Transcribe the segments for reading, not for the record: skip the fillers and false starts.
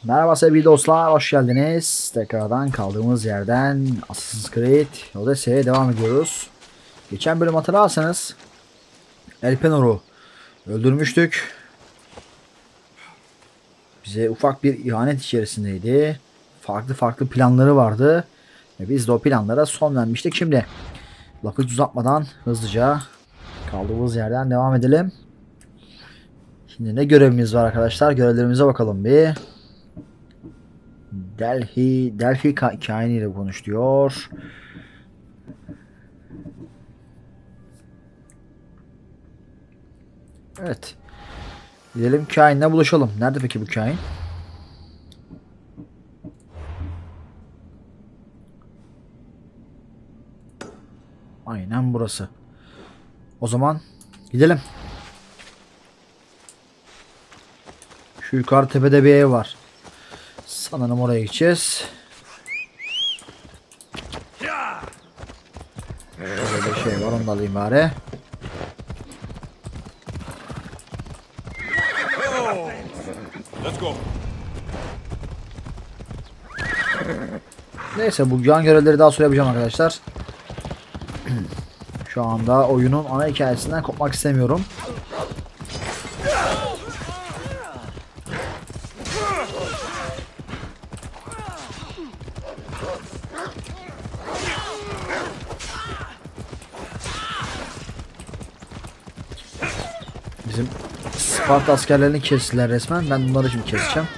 Merhaba sevgili dostlar, hoş geldiniz. Tekrardan kaldığımız yerden Assassin's Creed Odyssey'e devam ediyoruz. Geçen bölüm hatırlarsanız Elpenor'u öldürmüştük. Bize ufak bir ihanet içerisindeydi. Farklı planları vardı. Ve biz de o planlara son vermiştik. Şimdi lafı uzatmadan hızlıca kaldığımız yerden devam edelim. Şimdi ne görevimiz var arkadaşlar? Görevlerimize bakalım bir. Delphi Kahin ile konuş diyor. Evet. Gidelim Kahin'le buluşalım. Nerede peki bu Kahin? Aynen burası. O zaman gidelim. Şu yukarı tepede bir ev var. Sanırım oraya gideceğiz. Şöyle bir şey var, onu da alayım bari. Neyse, bu yan görevleri daha sonra yapacağım arkadaşlar. Şu anda oyunun ana hikayesinden kopmak istemiyorum. Bizim Sparta askerlerini kestiler resmen. Ben bunları şimdi keseceğim.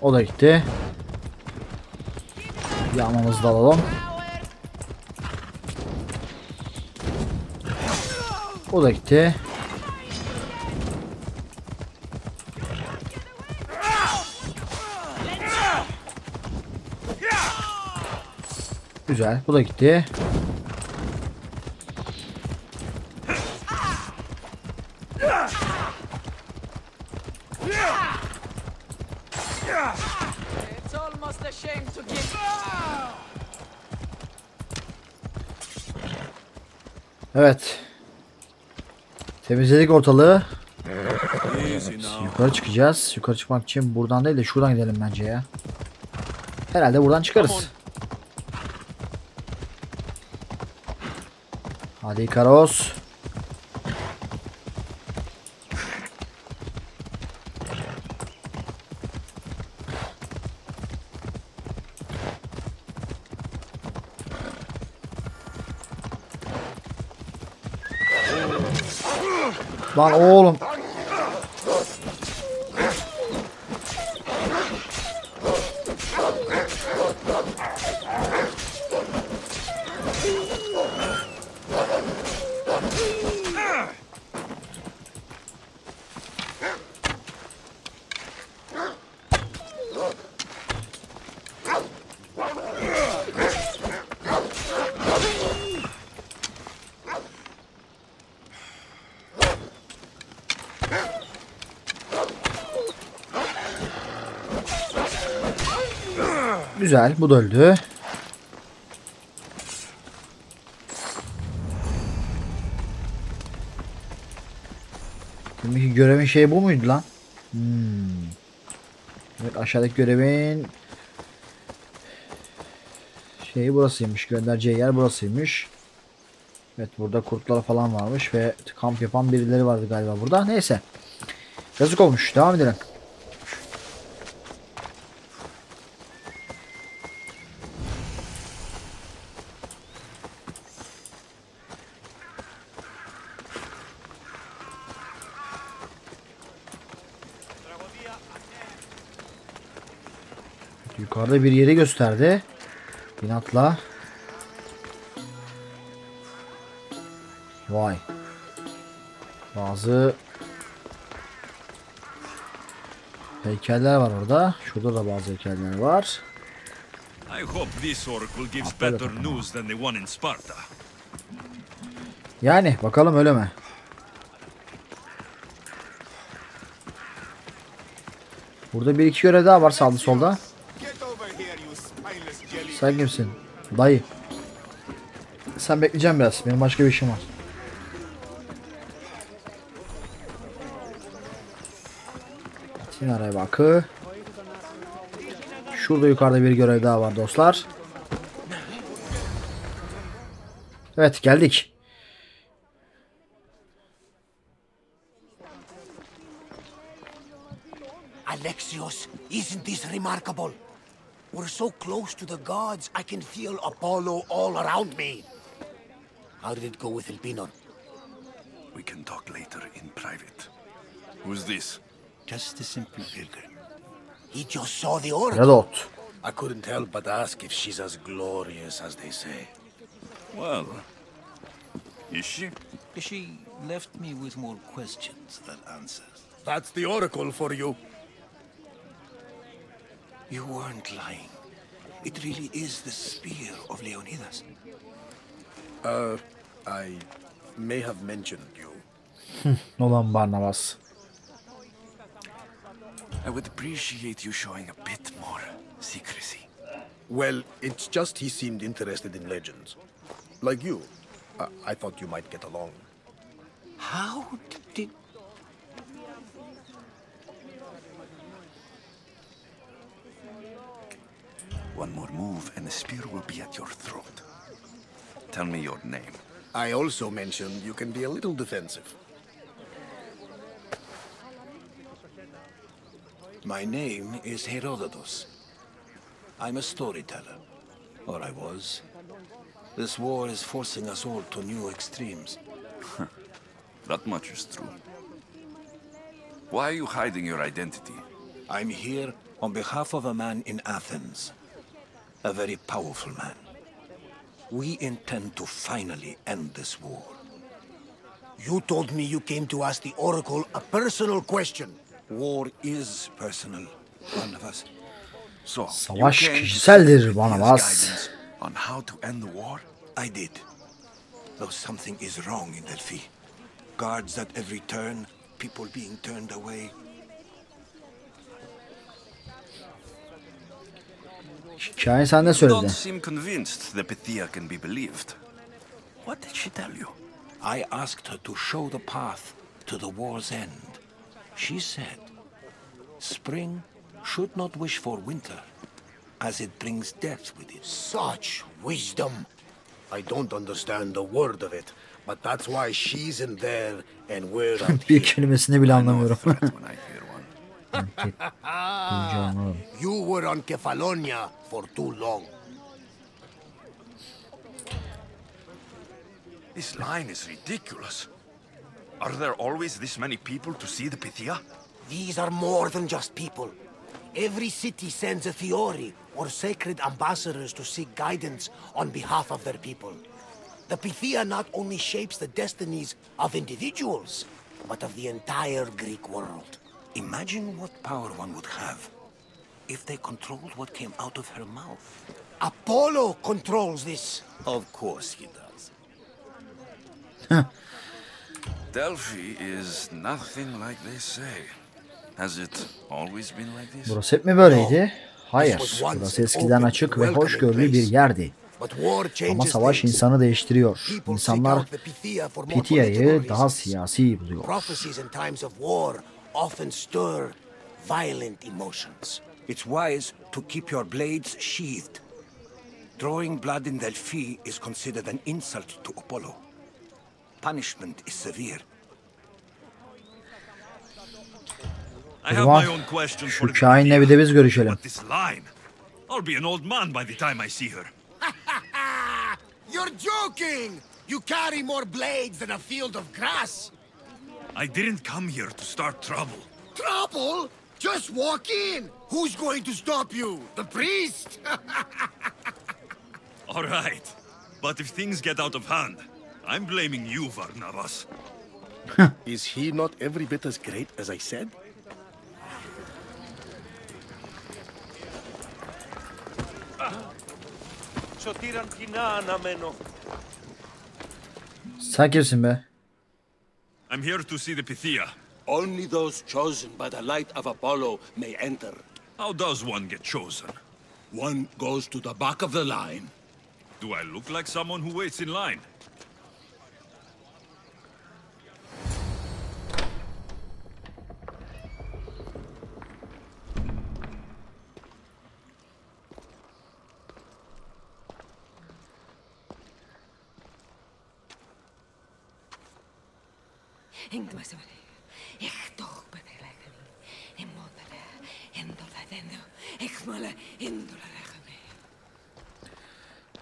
O da gitti. Yağmamızı da alalım. O da gitti. Güzel. Bu da gitti. Evet. Temizledik ortalığı. Evet, yukarı çıkacağız. Yukarı çıkmak için buradan değil de şuradan gidelim bence ya. Herhalde buradan çıkarız. Hadi Karos. Lan oğlum. Güzel, bu da öldü. Şimdiki görevin şeyi bu muydu lan? Evet, aşağıdaki görevin şeyi burasıymış. Göndereceği yer burasıymış. Evet, burada kurtlar falan varmış ve kamp yapan birileri vardı galiba burada. Neyse. Yazık olmuş. Devam edelim. Yukarıda bir yeri gösterdi. Binatla. Vay. Bazı heykeller var orada. Şurada da bazı heykeller var. I hope this oracle gives better news than the one in Sparta. Yani bakalım öyle mi? Burada bir iki görev daha var sağda solda. Sen kimsin? Dayı. Sen bekleyeceğim biraz. Benim başka bir işim var. Yine araya bakı. Şurada yukarıda bir görev daha var dostlar. Evet geldik. Alexios, isn't this remarkable? We're so close to the gods, I can feel Apollo all around me. How did it go with Elpenor? We can talk later in private. Who's this? Just a simple pilgrim. He just saw the oracle. Redot. I couldn't help but ask if she's as glorious as they say. Well, is she? She left me with more questions than answers. That's the oracle for you. You weren't lying. It really is the spear of Leonidas. I may have mentioned you. Olan Barnabas. I would appreciate you showing a bit more secrecy. Well, it's just he seemed interested in legends. Like you. I thought you might get along. How did... One more move and the spear will be at your throat. Tell me your name. I also mentioned you can be a little defensive. My name is Herodotus. I'm a storyteller. Or I was. This war is forcing us all to new extremes. That much is true. Why are you hiding your identity? I'm here on behalf of a man in Athens. A very powerful man. We intend to finally end this war. You told me you came to ask the oracle a personal question. War is personal, one of us. So, Savaş you came to kişiseldir seek Barnabas. guidance on how to end the war? I did. Though something is wrong in Delphi. Guards at every turn, people being turned away. Kahin sen ne You söyledi? don't seem convinced the Pythia can be believed. What did she tell you? I asked her to show the path to the war's end. She said, spring should not wish for winter, as it brings death with it. Such wisdom. I don't understand a word of it, but that's why she's in there and we're out Bir here. kelimesini bile I know a anlamıyorum. threat when I hear one. Canım. You were on Kefalonia for too long. This line is ridiculous. Are there always this many people to see the Pythia? These are more than just people. Every city sends a Fiori or sacred ambassadors to seek guidance on behalf of their people. The Pythia not only shapes the destinies of individuals, but of the entire Greek world. Imagine what power one would have if they controlled what came out of her mouth. Apollo controls this. Of course he does. Delphi is nothing like they say. Has it always been like this? Burası hep mi böyleydi? Hayır. Burası eskiden açık ve hoşgörülü bir yerdi. Ama savaş insanı değiştiriyor. İnsanlar Pythia'yı daha siyasi buluyor. Prophecies in times of war often stir violent emotions. It's wise to keep your blades sheathed. Drawing blood in Delphi is considered an insult to Apollo. Punishment is severe. I have my own questions for Kahin'le bir de biz görüşelim. But this line, I'll be an old man by the time I see her. You're joking! You carry more blades than a field of grass. I didn't come here to start trouble. Trouble? Just walk in. Who's going to stop you? The priest? All right, but if things get out of hand, I'm blaming you, Barnabas. Is he not every bit as great as I said? Sen kimsin be? I'm here to see the Pythia. Only those chosen by the light of Apollo may enter. How does one get chosen? One goes to the back of the line. Do I look like someone who waits in line?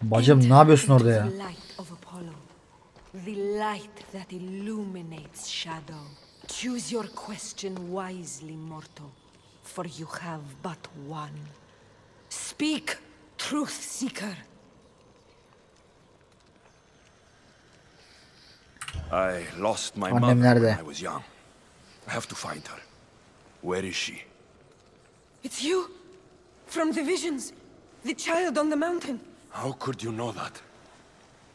Bacım ne yapıyorsun orada ya? The light that illuminates shadow. Choose your question wisely, mortal, for you have but one. Speak, truth seeker. I lost my Annem mother nerede? when I was young. I have to find her. Where is she? It's you, from the visions, the child on the mountain. How could you know that?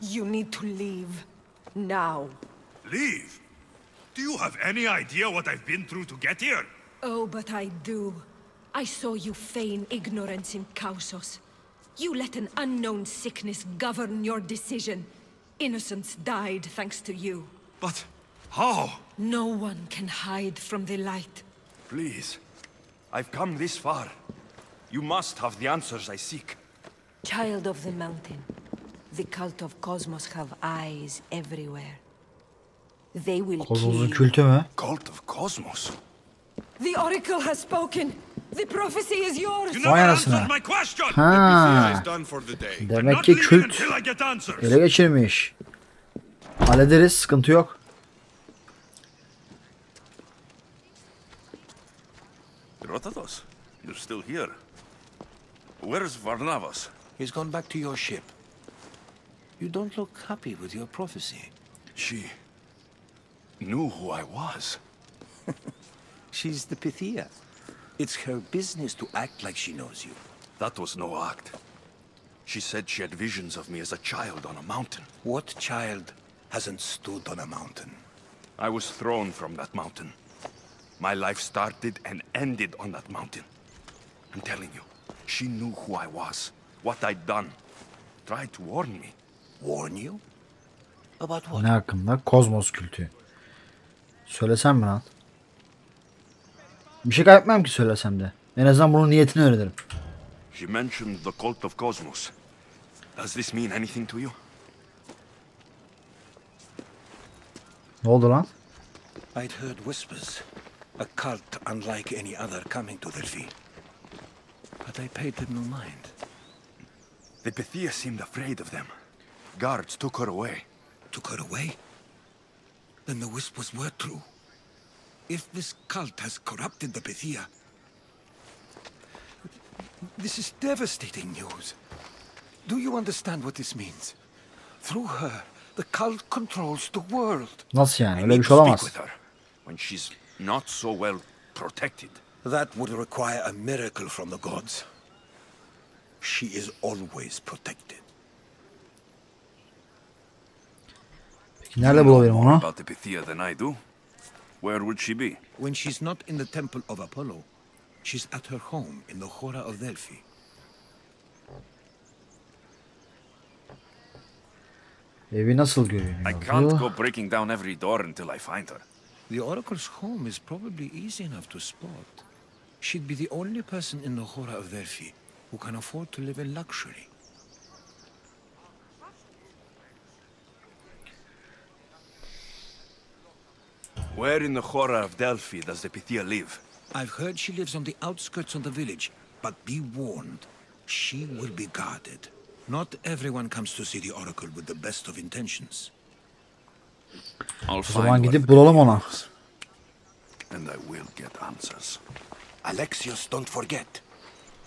You need to leave, now. Leave? Do you have any idea what I've been through to get here? Oh, but I do. I saw you feign ignorance in Kausos. You let an unknown sickness govern your decision. Innocents died thanks to you. But how? No one can hide from the light. Please. I've come this far. You must have the answers I seek. Child of the mountain, the cult of Cosmos have eyes everywhere. They will kill Kozmos'un you. kültü mü? Cult of Cosmos? The oracle has spoken. The prophecy is yours. You Vay never anasını. answered my question! Ha. done for the day. Demek I'm not ki leaving kült until I get answers. ele geçirmiş. Hallederiz, sıkıntı yok. Rotados, you're still here. Where's Varnavas? He's gone back to your ship. You don't look happy with your prophecy. She knew who I was. She's the Pythia. It's her business to act like she knows you. That was no act. She said she had visions of me as a child on a mountain. What child hasn't stood on a mountain? I was thrown from that mountain. My life started and ended on that mountain. I'm telling you, she knew who I was, what I'd done. Tried to warn me. Warn you? About what? Ne hakkında? Kozmos kültü. Söylesem mi lan? Bir şey kaybetmem ki söylesem de. En azından bunun niyetini öğrenirim. She mentioned the cult of Cosmos. Does this mean anything to you? Ne oldu lan? I'd heard whispers. A cult unlike any other coming to Delphi. But I paid them no mind. The Pythia seemed afraid of them. Guards took her away. Took her away? Then the whispers were true. If this cult has corrupted the Pythia... This is devastating news. Do you understand what this means? Through her, the cult controls the world. Nasıl yani? I Öyle need bir to şey speak olamaz. with her when she's not so well protected. That would require a miracle from the gods. She is always protected. Peki nerede You know bulabilirim more onu? about the Pythia than I do. Where would she be? When she's not in the temple of Apollo, she's at her home in the Hora of Delphi. Evi nasıl I can't görünüyordu? go breaking down every door until I find her. The Oracle's home is probably easy enough to spot. She'd be the only person in the Hora of Delphi who can afford to live in luxury. Where in the Hora of Delphi does the Pythia live? I've heard she lives on the outskirts of the village, but be warned, she will be guarded. Not everyone comes to see the Oracle with the best of intentions. I'll O zaman find gidip where the bulalım Pythia ona. lives, and I will get answers. Alexios, don't forget.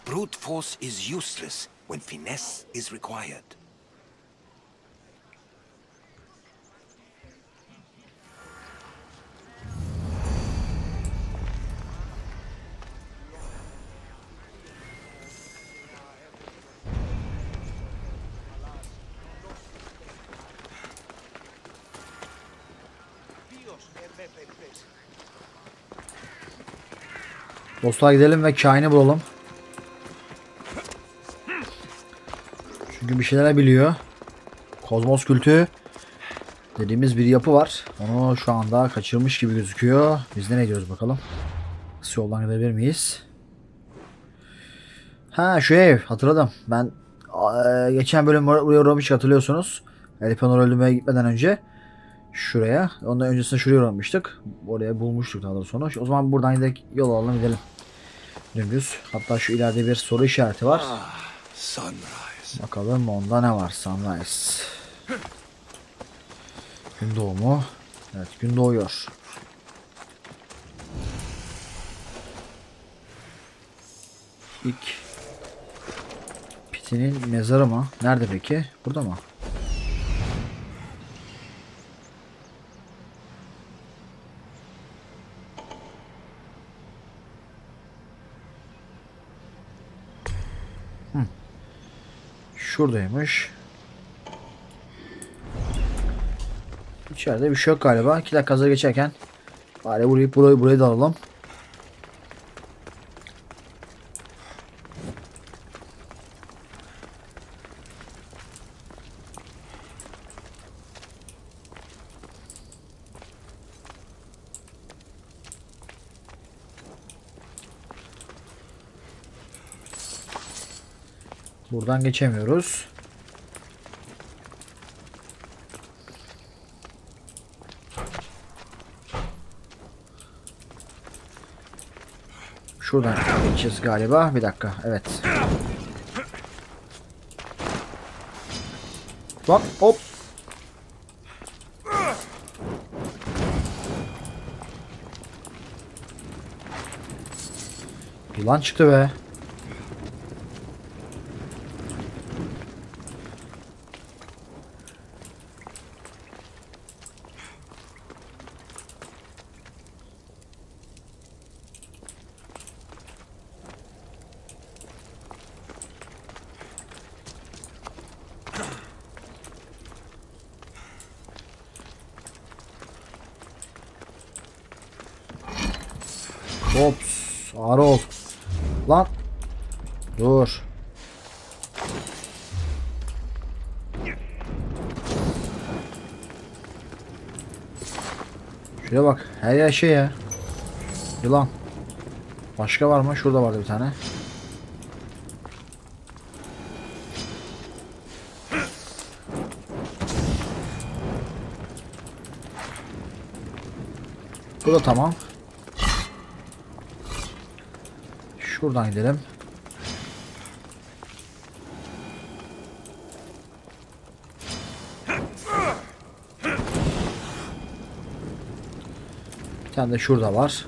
Brute force is useless when finesse is required. Dostlar gidelim ve Kahin'i bulalım. Çünkü bir şeyler biliyor. Kozmos kültü dediğimiz bir yapı var. Onu şu anda kaçırmış gibi gözüküyor. Biz nereye gidiyoruz bakalım. Nasıl yoldan gidebilir miyiz? Ha, şu ev hatırladım. Ben geçen bölüm buraya uğramıştık, hatırlıyorsunuz. Elpenor'u öldürmeye gitmeden önce şuraya. Ondan öncesinde şuraya uğramıştık. Oraya bulmuştuk daha da sonra. O zaman buradan gidelim, yol alalım gidelim. Dümdüz. Hatta şu ileride bir soru işareti var. Sunrise. Bakalım onda ne var? Sunrise. Gün doğumu. Evet, gün doğuyor. İlk Pitinin mezarı mı? Nerede peki? Burada mı? Şuradaymış. İçeride bir şey yok galiba. 2 dakika hazır geçerken bari vurup burayı da alalım. Buradan geçemiyoruz. Şuradan geçeceğiz galiba. Bir dakika. Evet. Bak hop. Yılan çıktı be. Hops. Ağır ol. Lan. Dur. Şuraya bak. Her yer şey ya. Yılan. Başka var mı? Şurada vardı bir tane. Bu da tamam. Şuradan gidelim. Bir tane de şurada var.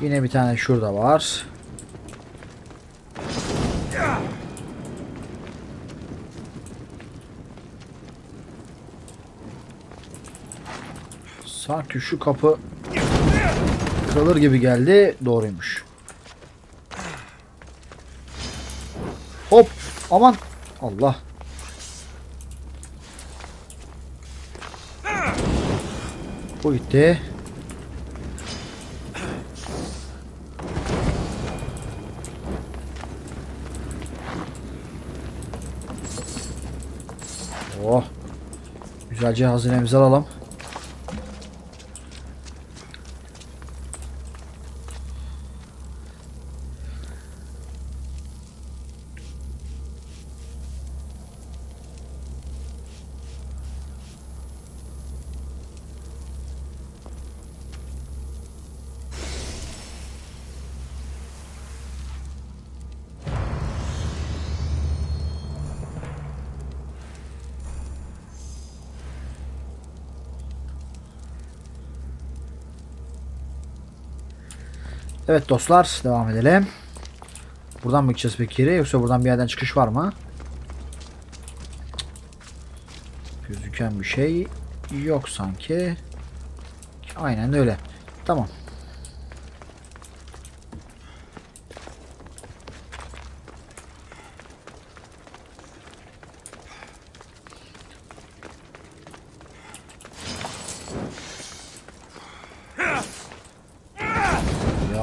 Yine bir tane şurada var. Sanki şu kapı kırılır gibi geldi. Doğruymuş. Hop. Aman. Allah. Bu gitti. Oh. Güzelce hazinemizi alalım. Evet dostlar, devam edelim. Buradan mı gideceğiz peki yere, yoksa buradan bir yerden çıkış var mı? Gözüken bir şey yok sanki. Aynen öyle. Tamam.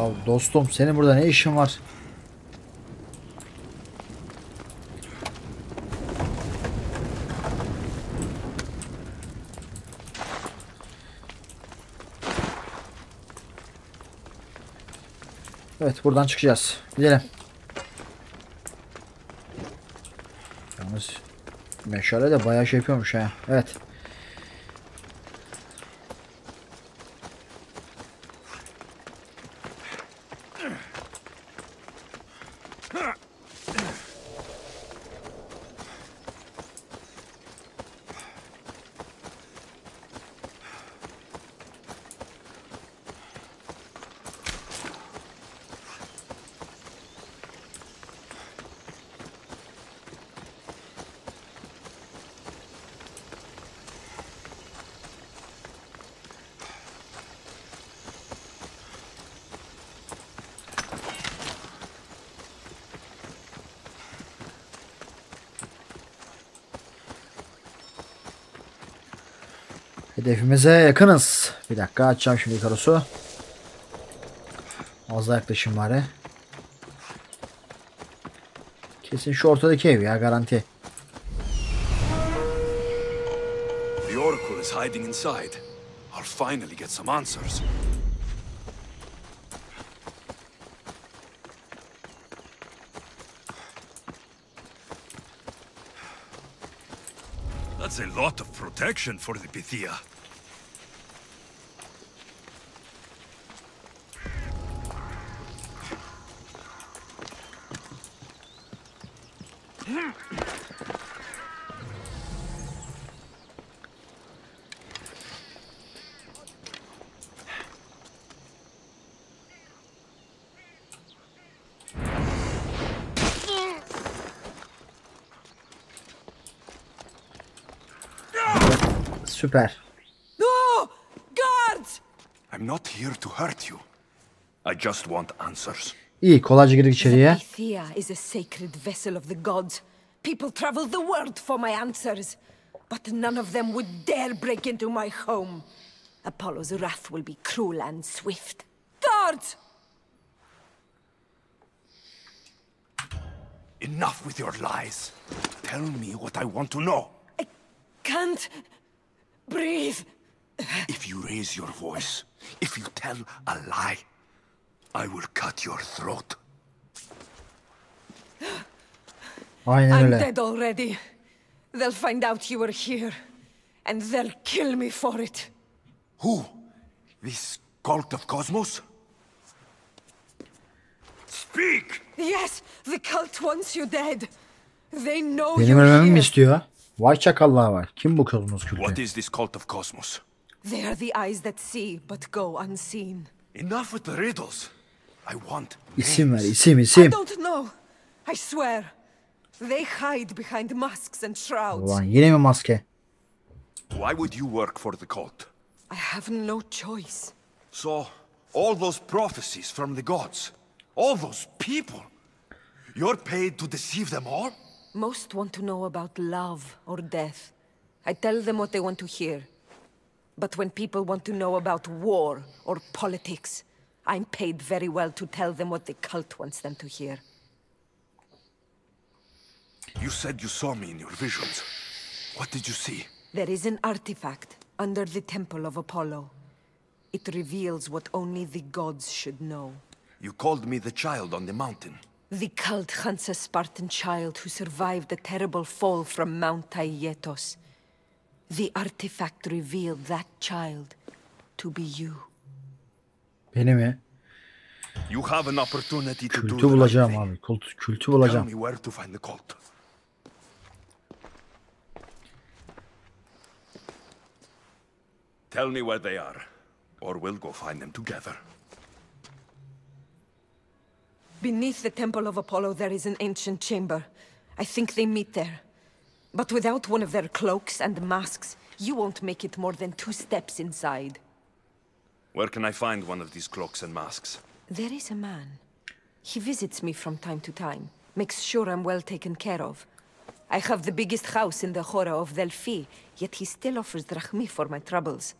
Ya dostum senin burada ne işin var? Evet buradan çıkacağız. Gidelim. Yalnız meşale de bayağı şey yapıyormuş ha. Evet. Hedefimize yakınız. Bir dakika açacağım şimdi yukarısı. Az da yaklaşayım bari. Kesin şu ortadaki ev ya garanti. The oracle is hiding inside. I'll finally get some answers. That's a lot of protection for the Pythia. Süper. No! Guards! I'm not here to hurt you. I just want answers. İyi kolayca girdik The içeriye. Pythia is a sacred vessel of the gods. People travel the world for my answers. But none of them would dare break into my home. Apollo's wrath will be cruel and swift. Guards! Enough with your lies. Tell me what I want to know. I can't breathe. If you raise your voice, if you tell a lie, I will cut your throat. Aynen I'm öyle. dead already. They'll find out you were here. And they'll kill me for it. Who? This cult of Cosmos? Speak! Yes, the cult wants you dead. They know Benim you're ölmemi mi here. istiyor? Vay çakallar var. Kim bu Kozmos What kültü? is this cult of Cosmos? They are the eyes that see, but go unseen. Enough with the riddles. I want İsim ver names. isim I isim. don't know. I swear. They hide behind masks and shrouds. Ulan yine mi maske? Why would you work for the cult? I have no choice. So, all those prophecies from the gods, all those people, you're paid to deceive them all? Most want to know about love or death. I tell them what they want to hear. But when people want to know about war or politics, I'm paid very well to tell them what the cult wants them to hear. You said you saw me in your visions. What did you see? There is an artifact under the temple of Apollo. It reveals what only the gods should know. You called me the child on the mountain. The cult hunts a Spartan child who survived a terrible fall from Mount Aietos. The artifact revealed that child to be you. Beni mi? You have an opportunity to do Kültü the right bulacağım thing. abi. Kültü Tell bulacağım. me where to find the cult. Tell me where they are, or we'll go find them together. Beneath the temple of Apollo there is an ancient chamber. I think they meet there. But without one of their cloaks and masks, you won't make it more than 2 steps inside. Where can I find one of these cloaks and masks? There is a man. He visits me from time to time, makes sure I'm well taken care of. I have the biggest house in the Hora of Delphi, yet he still offers drachmi for my troubles.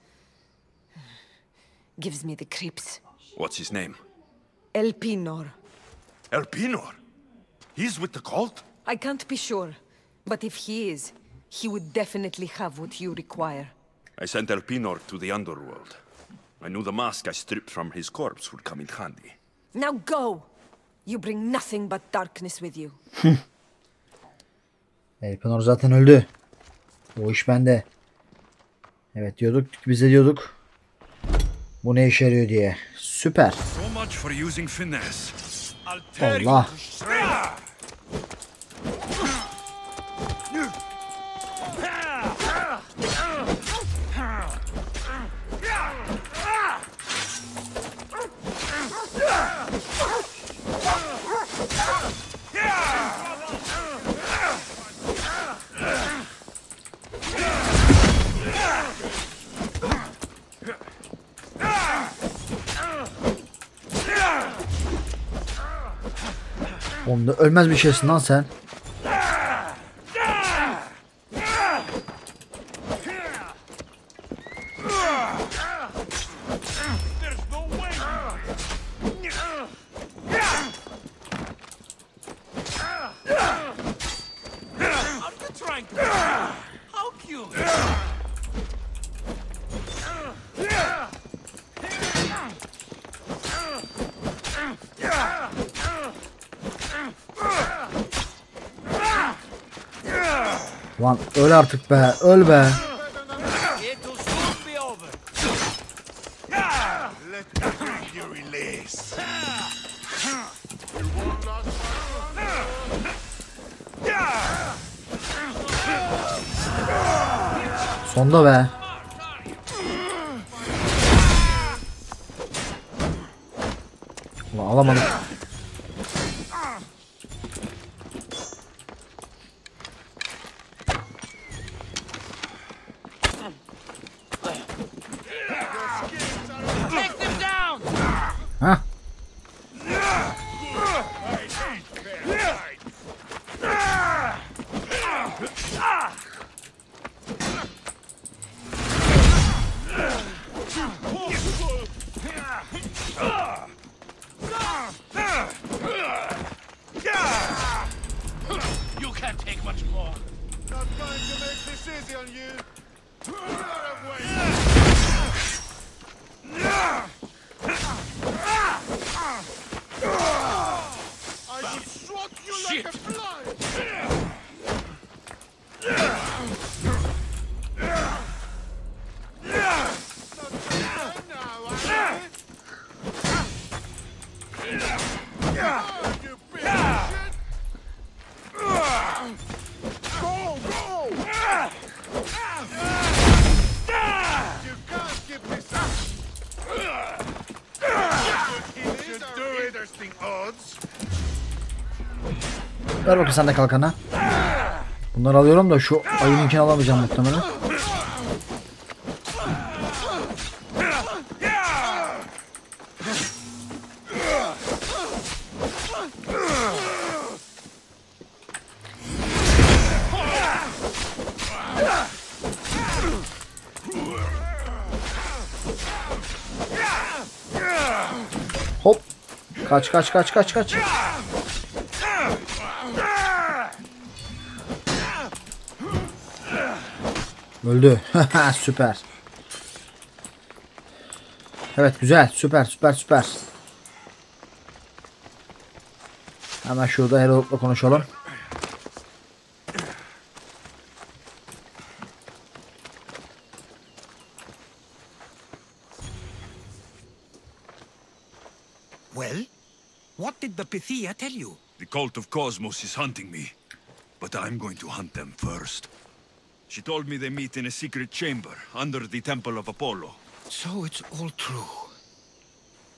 Gives me the creeps. What's his name? Elpenor. Elpenor? He's with the cult? I can't be sure, but if he is, he would definitely have what you require. I sent Elpenor to the underworld. I knew the mask I stripped from his corpse would come in handy. Now go! You bring nothing but darkness with you. Elpenor zaten öldü. O iş bende. Evet diyorduk, bize diyorduk. Bu ne işe yarıyor diye. Süper. So much for using finesse. Allah. Onda ölmez bir şeysin lan sen. Lan öl artık be, öl be. Sonda be. Ulan alamadım. Hah. You can't take much more. Not going to make this easy on you. I will swat you like a fly. Ver bakayım sen de kalkana. Bunları alıyorum da şu ayınınkini alamayacağım muhtemelen. Hop. Kaç kaç kaç kaç kaç. Öldü. Süper. Evet güzel. Süper süper süper. Hemen şurada Herodot'la konuşalım. Well, what did the Pythia tell you? The cult of Cosmos is hunting me, but I'm going to hunt them first. She told me they meet in a secret chamber under the Temple of Apollo. So it's all true.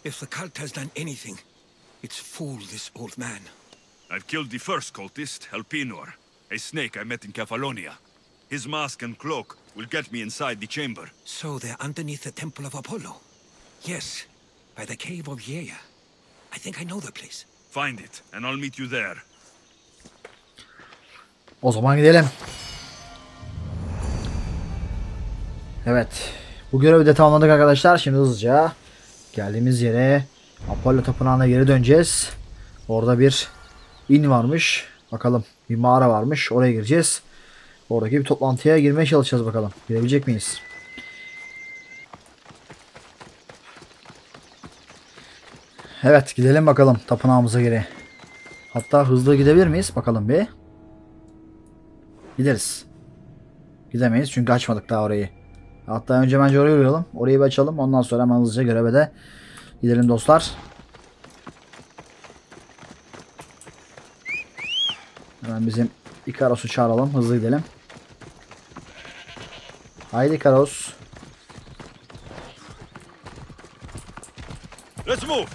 If the cult has done anything, it's fooled this old man. I've killed the first cultist, Elpenor, a snake I met in Cephalonia. His mask and cloak will get me inside the chamber. So they're underneath the Temple of Apollo? Yes, by the cave of Yeri. I think I know the place. Find it, and I'll meet you there. O zaman gidelim. Evet. Bu görevi de tamamladık arkadaşlar. Şimdi hızlıca geldiğimiz yere Apollo tapınağına geri döneceğiz. Orada bir in varmış. Bakalım, bir mağara varmış. Oraya gireceğiz. Oradaki bir toplantıya girmeye çalışacağız bakalım. Girebilecek miyiz? Evet, gidelim bakalım tapınağımıza geri. Hatta hızlı gidebilir miyiz? Bakalım bir. Gideriz. Gidemeyiz çünkü açmadık daha orayı. Hatta önce bence oraya yürüyelim. Orayı bir açalım. Ondan sonra hemen hızlıca göreve de gidelim dostlar. Hemen bizim Ikaros'u çağıralım. Hızlı gidelim. Haydi Ikaros. Let's move!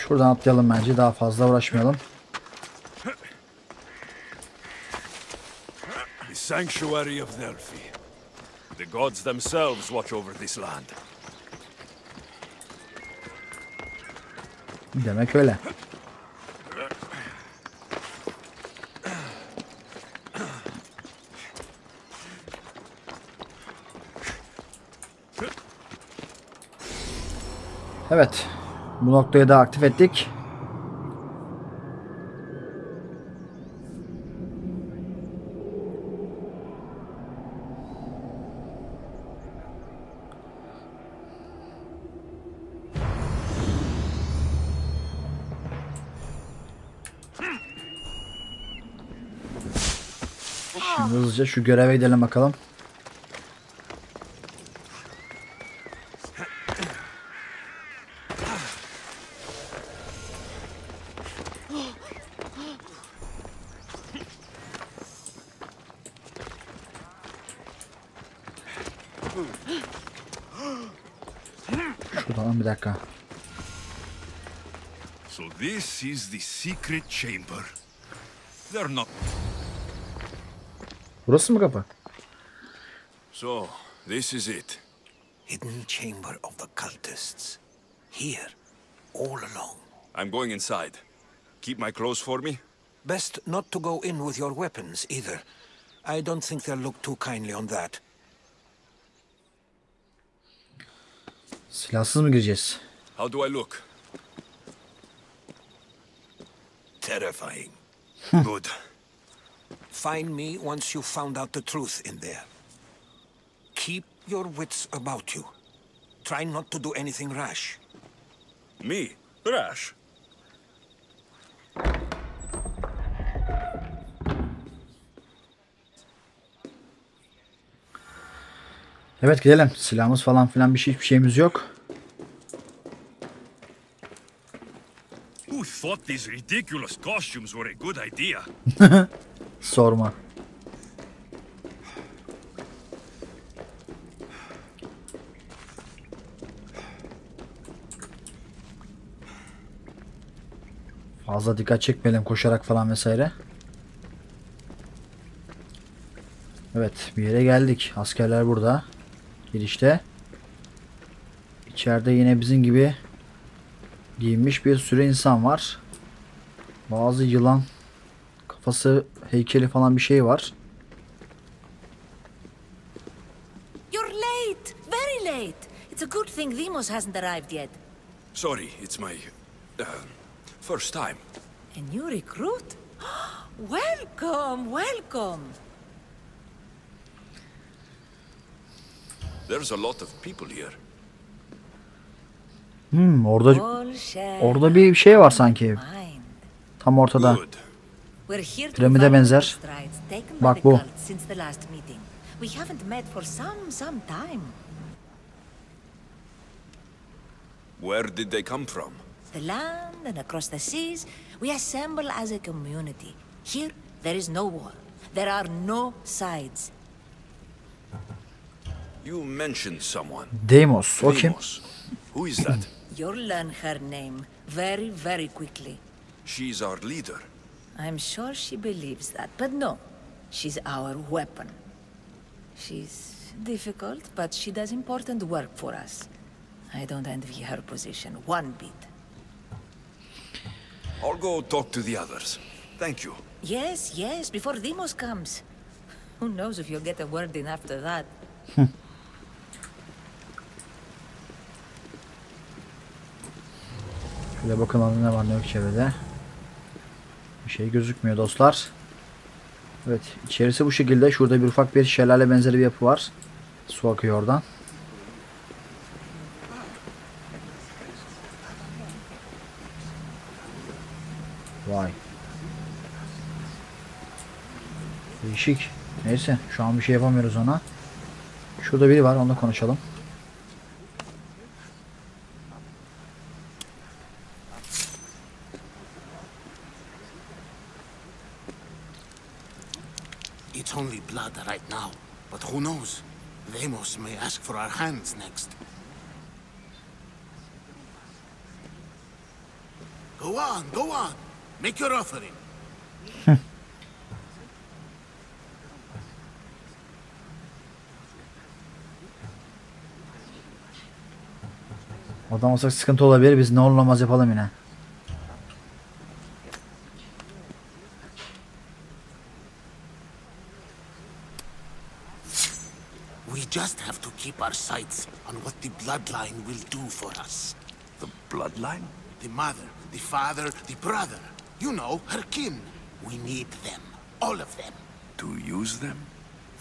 Şuradan atlayalım bence. Daha fazla uğraşmayalım. The sanctuary of Delphi. The gods themselves watch over this land. Demek öyle. Evet. Bu noktayı da aktif ettik. Şimdi hızlıca şu göreve gidelim bakalım. Şuradan bir dakika. So this is the secret chamber. They're not. Burası mı kapı? So, this is it. Hidden chamber of the cultists. Here, all alone. I'm going inside. Keep my clothes for me. Best not to go in with your weapons, either. I don't think they'll look too kindly on that. Silahsız mı gireceğiz? How do I look? Terrifying. Good. Find me once you've found out the truth in there. Keep your wits about you. Try not to do anything rash. Me? Rash? Evet, gidelim. Silahımız falan filan hiçbir şeyimiz yok. Who thought these ridiculous costumes were a good idea? Sorma. Fazla dikkat çekmeyelim koşarak falan vesaire. Evet, bir yere geldik. Askerler burada. Girişte. İçeride yine bizim gibi giyinmiş bir sürü insan var. Bazı yılan kafası heykeli falan bir şey var. You're late! Very late! It's a good thing Demos hasn't arrived yet. Sorry, it's my first time. A new recruit? Welcome, welcome! There's a lot of people here. Orada bir şey var sanki. Tam ortada. Good. We're here to Piramide value benzer. the strides taken by Bak the bu. cult since the last meeting. We haven't met for some time. Where did they come from? The land and across the seas, we assemble as a community. Here, there is no war. There are no sides. You mentioned someone. Deimos. O kim? Deimos. Who is that? You'll learn her name very, very quickly. She's our leader. I'm sure she believes that, but no. She's our weapon. She's difficult, but she does important work for us. I don't envy her position one bit. I'll go talk to the others. Thank you. Yes, before Deimos comes. Who knows if you'll get a word in after that. Şöyle bakalım ne var ne yok çevrede. Bir şey gözükmüyor dostlar. Evet, içerisi bu şekilde. Şurada bir ufak bir şelale benzeri bir yapı var. Su akıyor oradan. Vay. Değişik. Neyse, şu an bir şey yapamıyoruz ona. Şurada biri var, onunla konuşalım. It's only blood right now, but who knows? Deimos may ask for our hands next. Go on. Make your offering. Oradan olsak sıkıntı olabilir. Biz ne olur olmaz yapalım yine. We just have to keep our sights on what the bloodline will do for us. The bloodline? The mother, the father, the brother. You know, her kin. We need them. All of them. To use them?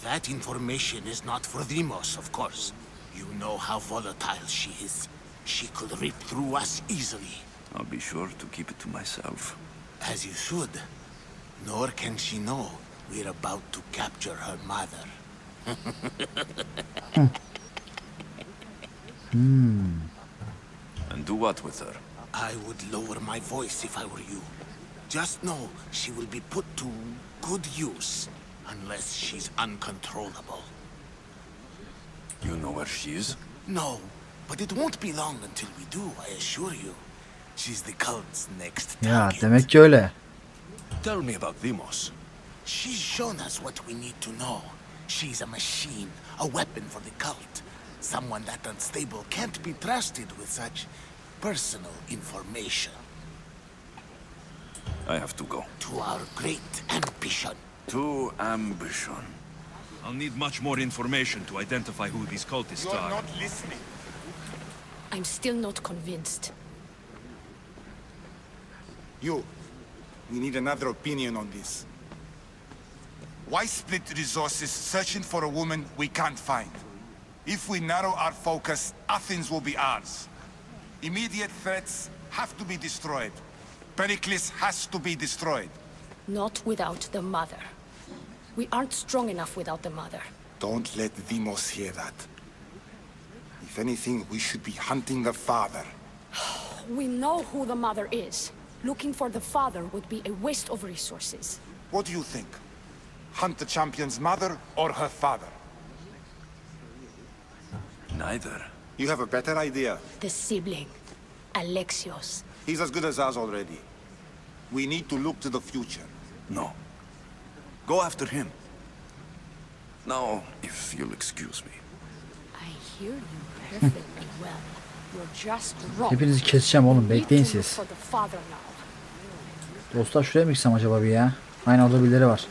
That information is not for Deimos, of course. You know how volatile she is. She could rip through us easily. I'll be sure to keep it to myself. As you should. Nor can she know we're about to capture her mother. And do what with her? I would lower my voice if I were you. Just know she will be put to good use, unless she's uncontrollable. You know where she is? No, but it won't be long until we do, I assure you. She's the cult's next Ya target. demek ki öyle. Tell me about Deimos. She's shown us what we need to know. She's a machine, a weapon for the cult. Someone that unstable can't be trusted with such personal information. I have to go. To our great ambition. To ambition. I'll need much more information to identify who these cultists are. You're not listening. I'm still not convinced. We need another opinion on this. Why split resources searching for a woman we can't find? If we narrow our focus, Athens will be ours. Immediate threats have to be destroyed. Pericles has to be destroyed. Not without the mother. We aren't strong enough without the mother. Don't let Deimos hear that. If anything, we should be hunting the father. We know who the mother is. Looking for the father would be a waste of resources. What do you think? Hunt the champion's mother or her father? Neither. You have a better idea. The sibling, Alexios. He's as good as us already. We need to look to the future. No. Go after him. Now, if you'll excuse me. I hear you perfectly well. You're just wrong. Hepinizi keseceğim oğlum. Bekleyin We need to look siz. for the father now. Dostlar şuraya mı gitsem acaba bir ya? Aynen orada birileri var.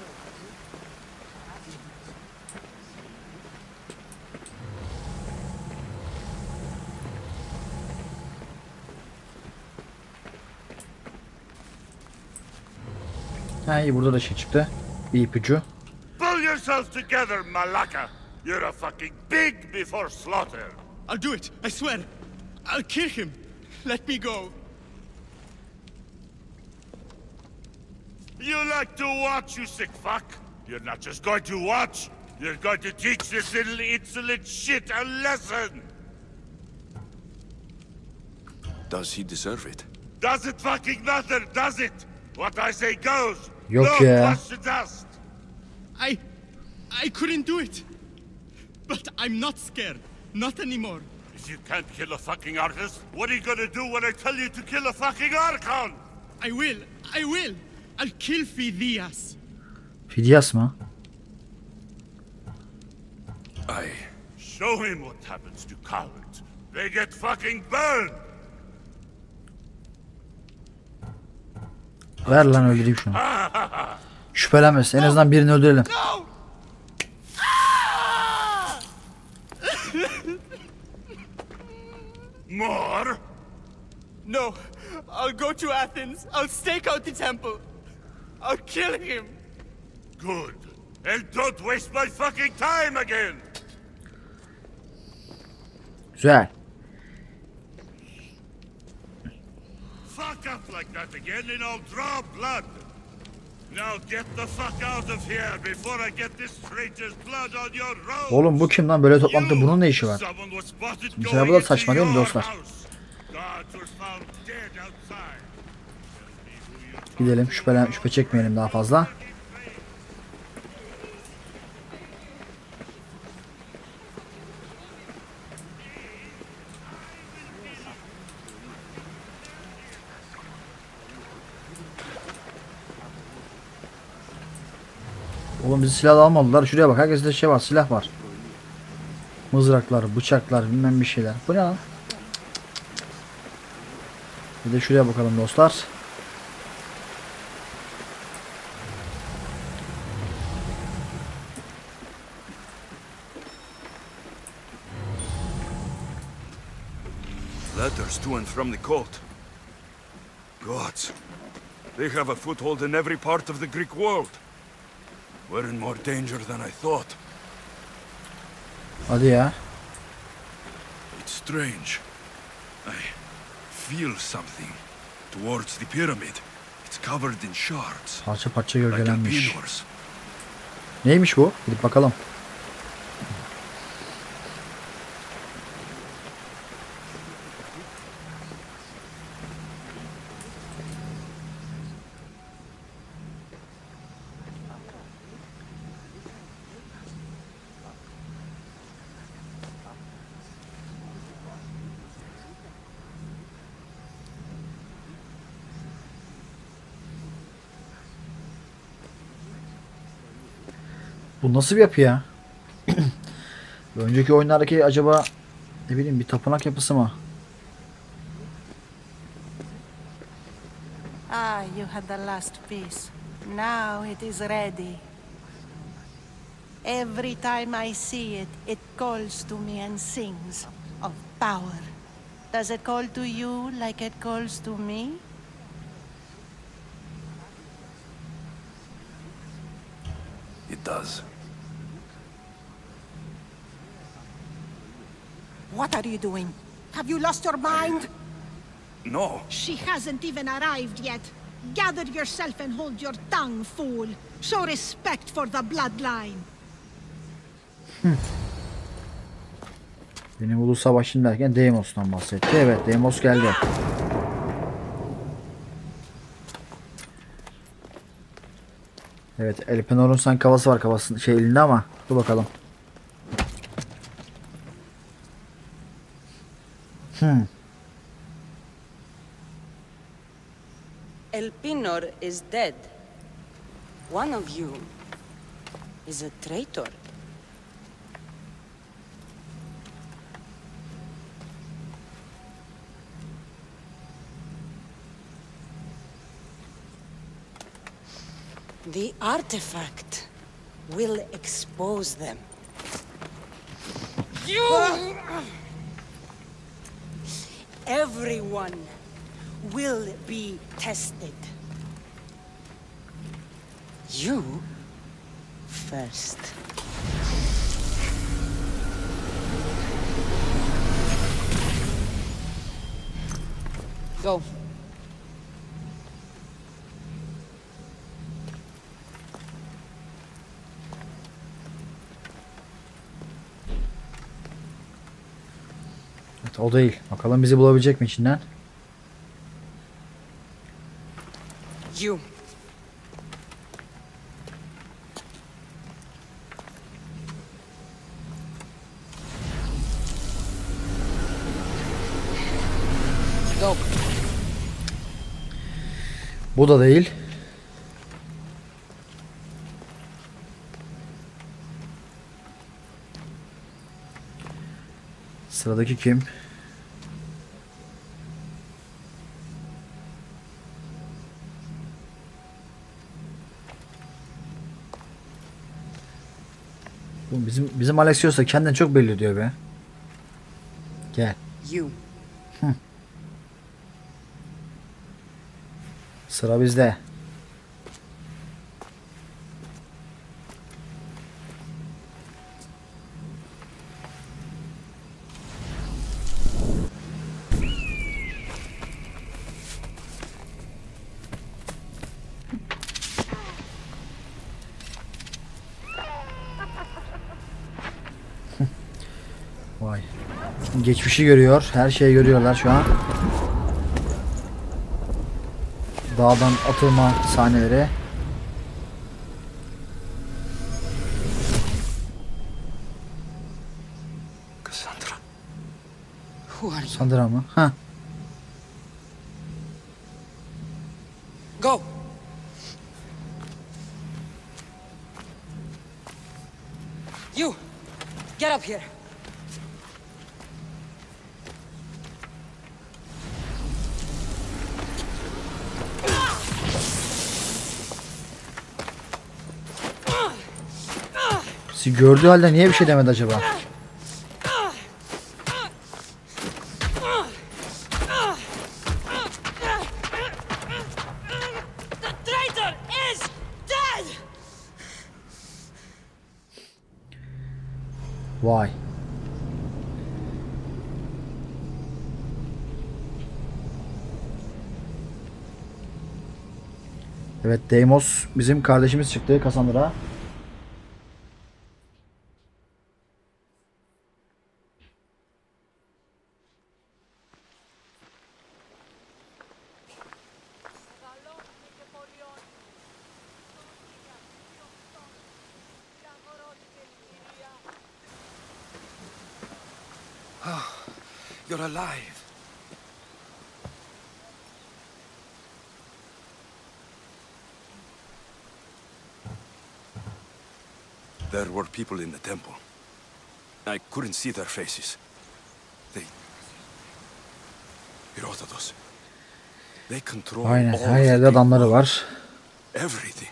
Ha iyi, burada da şey çıktı. Bir ipucu. Pull yourself together, Malaka! You're a fucking pig before slaughter! I'll do it, I swear. I'll kill him. Let me go. You like to watch, you sick fuck? You're not just going to watch, You're going to teach this little insolent shit a lesson! Does he deserve it? Does it fucking matter, does it? What I say goes! Yok No ya. questions asked! I couldn't do it. But I'm not scared. Not anymore. If you can't kill a fucking artist, what are you gonna do when I tell you to kill a fucking archon? I will. I'll kill Phidias. Fidyas mı? Show him what happens to cowards. They get fucking burned! Ver lan öldüreyim şunu. Şüphelenmesin. En azından birini öldürelim. No! More? No. I'll go to Athens. I'll stake out the temple. I'll kill him. Good. And don't waste my fucking time again! Güzel. Fuck up like that again and I'll draw blood! Now get the fuck out of here before I get this traitor's blood on your road! Oğlum bu kim lan? Böyle toplantıda bunun ne işi var? Mesela bu da saçma değil mi dostlar? Gidelim, şüphe çekmeyelim daha fazla. Oğlum bizi silah almadılar. Şuraya bak, herkeste şey var, silah var. Mızraklar, bıçaklar, bilmem bir şeyler. Bu ne lan? Bir de şuraya bakalım dostlar. Letters to and from the court. Gods, they have a foothold in every part of the Greek world. We're in more danger than I thought. Hadi ya. It's strange. I feel something towards the pyramid. It's covered in shards. Parça parça Like gölgelenmiş. Elpenor's. Neymiş bu? Gidip bakalım. Bu nasıl bir yapı ya? Önceki oyunlardaki acaba ne bileyim bir tapınak yapısı mı? You had the last piece. Now it is ready. Every time I see it, it calls to me and sings of power. Does it call to you like it calls to me? It does. What are you doing? Have you lost your mind? No. She hasn't even arrived yet. Gather yourself and hold your tongue, fool. Show respect for the bloodline. Benim ulu savaşın derken Deimos'tan bahsetti. Evet, Deimos geldi. Evet, Elpenor'un sanki kafası var, kafasının elinde ama dur bakalım. Elpenor is dead. One of you is a traitor. The artifact will expose them. You! Everyone will be tested. You first. Go. Evet, o değil. Bakalım bizi bulabilecek mi içinden? You. Go. Bu da değil. Sıradaki kim? Bu bizim Alexios da kendini çok belli ediyor be. Gel. You. Sıra bizde. Vay. Geçmişi görüyor. Her şeyi görüyorlar şu an. Dağdan atılma sahneleri. Cassandra. Who are you? Sandra mı? Ha. Go. You. Get up here. Sizi gördüğü halde niye bir şey demedi acaba? The traitor is dead. Vay. Evet, Deimos bizim kardeşimiz çıktı, Cassandra. You're alive. There were people in the temple. I couldn't see their faces. Herodotus. They control Aynen, all her the yerde adamları var. everything.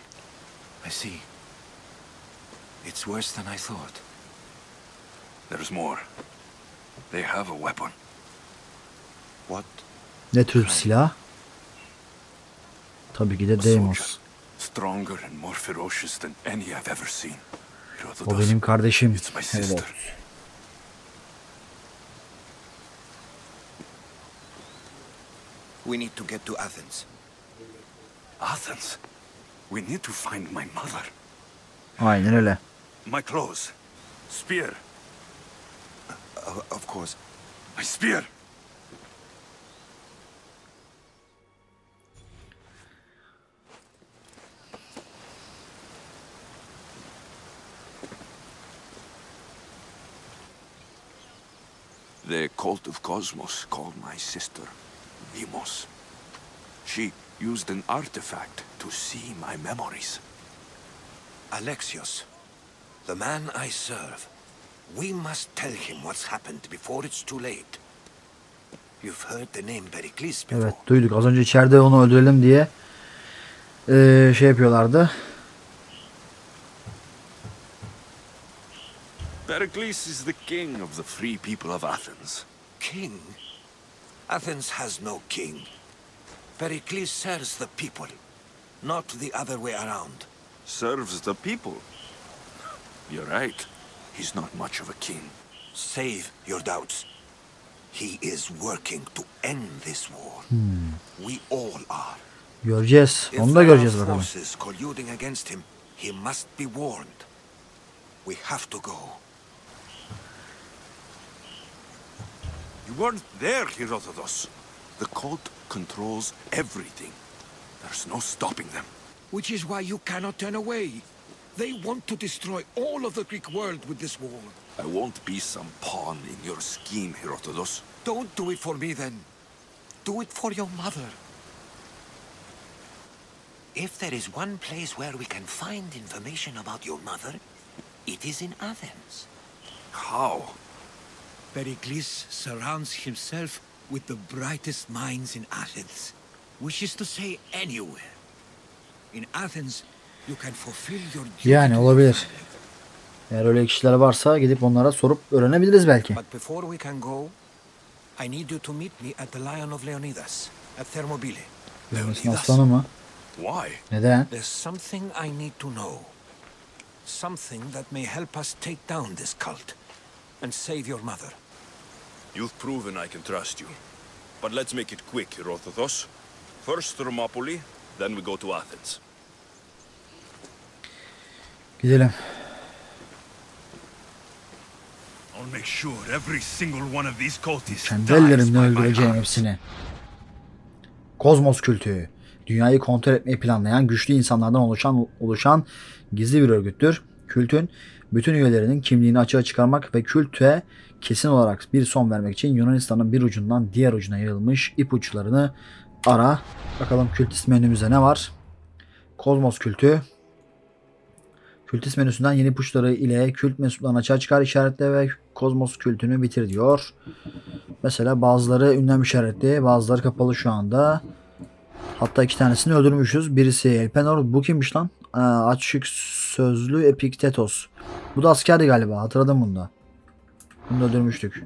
I see. It's worse than I thought. There's more. They have a weapon. What? Ne tür bir silah? Tabii ki de A soldier. Deimos. Stronger and more ferocious than any I've ever seen. O benim kardeşim. It's my sister. Evet. We need to get to Athens. Athens? We need to find my mother. Aynen öyle. My clothes. Spear. Of course. My spear. The cult of Cosmos called my sister Demos. She used an artifact to see my memories. Alexios, the man I serve. We must tell him what's happened before it's too late. You've heard the name Pericles before. Evet, duyduk. Az önce içeride onu öldürelim diye şey yapıyorlardı. Pericles is the king of the free people of Athens. King? Athens has no king. Pericles serves the people, not the other way around. Serves the people. You're right. He's not much of a king. Save your doubts. He is working to end this war. We all are. Göreceğiz. If Onu da there göreceğiz are bakalım. forces colluding against him, he must be warned. We have to go. You weren't there, Herodotus. The cult controls everything. There's no stopping them. Which is why you cannot turn away. They want to destroy all of the Greek world with this war. I won't be some pawn in your scheme, Herodotus. Don't do it for me, then. Do it for your mother. If there is one place where we can find information about your mother, it is in Athens. How? Pericles surrounds himself with the brightest minds in Athens. Which is to say, anywhere. In Athens, you can fulfill your duty. Yani olabilir. Eğer öyle kişiler varsa gidip onlara sorup öğrenebiliriz belki. But before we can go, I need you to meet me at the Lion of Leonidas at Thermopylae. Leonidas aslanı mı? Why? Neden? There's something I need to know. Something that may help us take down this cult and save your mother. You've proven I can trust you. But let's make it quick, Herodotus. First Thermopylae, then we go to Athens. Gidelim. I'll make sure every single one of these cultists Kendi ellerimle öldüreceğim hepsini. Kozmos kültü. Dünyayı kontrol etmeyi planlayan güçlü insanlardan oluşan gizli bir örgüttür. Kültün bütün üyelerinin kimliğini açığa çıkarmak ve külte kesin olarak bir son vermek için Yunanistan'ın bir ucundan diğer ucuna yayılmış ipuçlarını ara. Bakalım Kültist menümüzde ne var? Kozmos kültü. Kültist menüsünden yeni ipuçları ile kült mensuplarını açığa çıkar, işaretle ve kozmos kültünü bitir diyor. Mesela bazıları ünlem işaretli, bazıları kapalı şu anda. Hatta 2 tanesini öldürmüşüz. Birisi Elpenor. Bu kimmiş lan? Açık sözlü Epiktetos. Bu da askerdi galiba. Hatırladım bunu da. Bunu da öldürmüştük.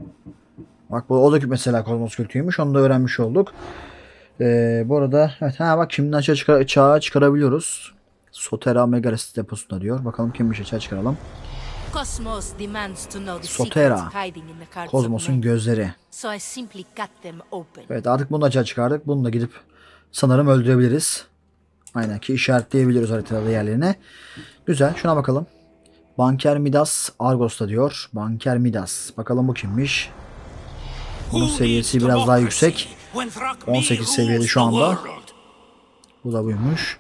Bak bu o da mesela kozmos kültüymüş. Onu da öğrenmiş olduk. Bu arada evet, bak kimden açığa çıkarabiliyoruz. Sotera Megalis deposunda diyor. Bakalım kimmiş, açığa çıkaralım. Sotera. Kozmos'un gözleri. Evet, artık bunu açığa çıkardık. Bunu da gidip sanırım öldürebiliriz. Aynen ki işaretleyebiliyoruz haritada yerlerine. Güzel. Şuna bakalım. Banker Midas Argos'ta diyor. Banker Midas. Bakalım bu kimmiş? Bunun seviyesi biraz daha yüksek. 18 seviyeli şu anda. Bu da buymuş.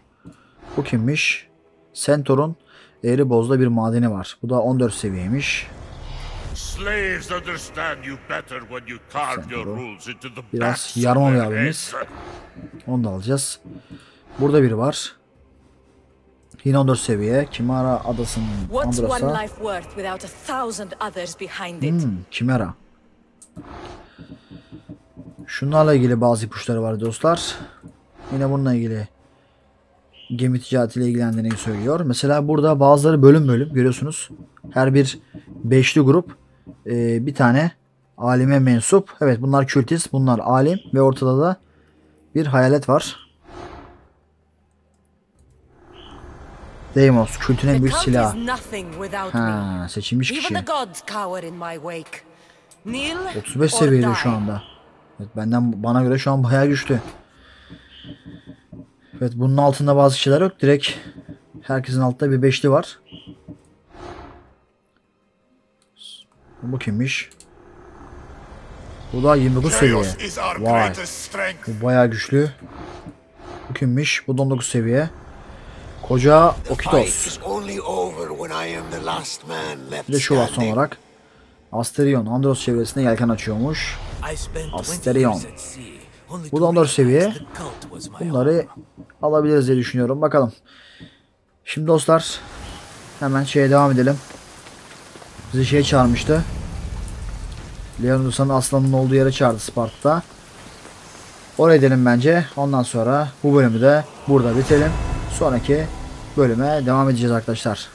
Bu kimmiş? Centaur'un eğri bozda bir madeni var. Bu da 14 seviyeymiş. Biraz yarma bir abimiz. Onu da alacağız. Burada biri var. Yine 14 seviye. Kimera adasının Andros'a. Kimera. Şunlarla ilgili bazı ipuçları var dostlar. Yine bununla ilgili gemi ticaretiyle ilgilendiğini söylüyor. Mesela burada bazıları bölüm bölüm görüyorsunuz. Her bir 5'li grup bir tane alime mensup. Evet, bunlar kültist, bunlar alim ve ortada da bir hayalet var. Deimos, kültün en büyük silahı. Ha, seçilmiş kişi. 35 seviyede şu anda. Evet, bana göre şu an bayağı güçlü. Evet, bunun altında bazı kişiler yok. Direkt herkesin altında bir 5'li var. Bu kimmiş? Bu da 29 seviye. Vay. Bu bayağı güçlü. Bu kimmiş? Bu da 19 seviye. Koca Okitos. Bir de şu var son olarak. Asterion. Andros çevresinde yelken açıyormuş. Asterion. Bu da 14 seviye. Bunları alabiliriz diye düşünüyorum. Bakalım. Şimdi dostlar hemen şeye devam edelim. Bizi şeye çağırmıştı. Leonidas'ın aslanın olduğu yere çağırdı Sparta'da. Oraya edelim bence. Ondan sonra bu bölümü de burada bitirelim. Sonraki bölüme devam edeceğiz arkadaşlar.